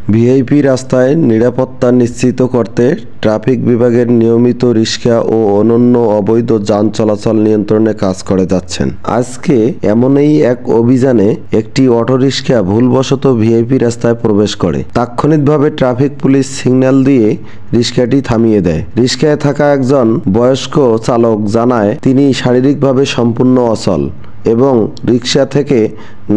VIP রাস্তায় নিরাপত্তা নিশ্চিত করতে ট্রাফিক বিভাগের নিয়মিত রিক্সা ও অন্যান্য অবৈধ যান চলাচল নিয়ন্ত্রণে কাজ করে যাচ্ছেন। আজকে এমনই এক অভিযানে একটি অটোরিকশা ভুলবশত ভিআইপি রাস্তায় প্রবেশ করে। তাৎক্ষণিকভাবে ট্রাফিক পুলিশ সিগন্যাল দিয়ে রিক্সাটি থামিয়ে দেয়। রিক্সায় থাকা একজন বয়স্ক চালক জানায় তিনি শারীরিকভাবে সম্পূর্ণ অচল এবং রিক্সা থেকে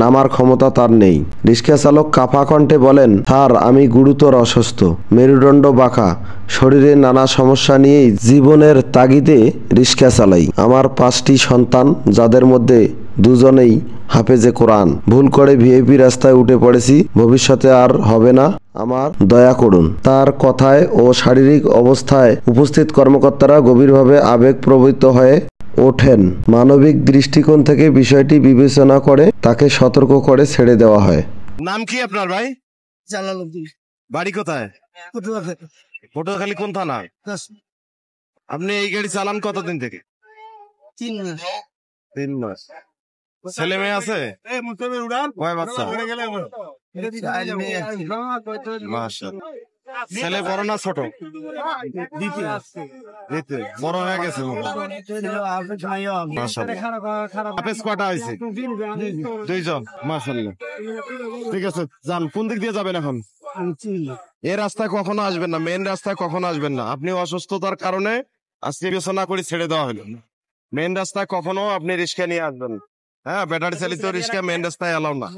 নামার ক্ষমতা তার নেই। রিক্সা চালক কাঁপা কণ্ঠে বলেন, স্যার আমি গুরুতর অসুস্থ, মেরুদণ্ড বাঁকা, শরীরে নানা সমস্যা নিয়েই জীবনের তাগিদে রিক্সা চালাই। আমার 5টি সন্তান, যাদের মধ্যে দুজনেই হাফেজে কোরআন। ভুল করে ভিআইপি রাস্তায় উঠে পড়েছি, ভবিষ্যতে আর হবে না, আমার দয়া করুন। তার কথায় ও শারীরিক অবস্থায় উপস্থিত কর্মকর্তারা গভীরভাবে আবেগপ্রবৃত্ত হয়ে ওঠেন। মানবিক দৃষ্টিকোণ থেকে বিষয়টি বিবেচনা করে তাকে সতর্ক করে ছেড়ে দেওয়া হয়। নাম কি আপনার ভাই? জালালউদ্দিন। বাড়ি কোথায়? পটুয়াখালী কোন থানা? আপনি এই গাড়ি চালান কতদিন থেকে? 3 মাস। 3 মাস। ছেলে মেয়ে আছে? কয় বাচ্চা? মাশাআল্লাহ। ছেলে বড় না ছোট? দ্বিতীয়। বড় হয়ে গেছে। হাফেজ কয়টা হয়েছে? 2জন। মাশাআল্লাহ। ঠিক আছে, যান। কোন দিক দিয়ে যাবেন এখন? এই রাস্তায় কখনো আসবেন না, মেন রাস্তায় কখনো আসবেন না। আপনি অসুস্থতার কারণে আজকে বিবেচনা করে ছেড়ে দেওয়া হলো। মেন রাস্তায় কখনো আপনি রিক্সা নিয়ে আসবেন না। হ্যাঁ, ব্যাটারি চালিত রিক্সা মেন রাস্তায় এলাও না।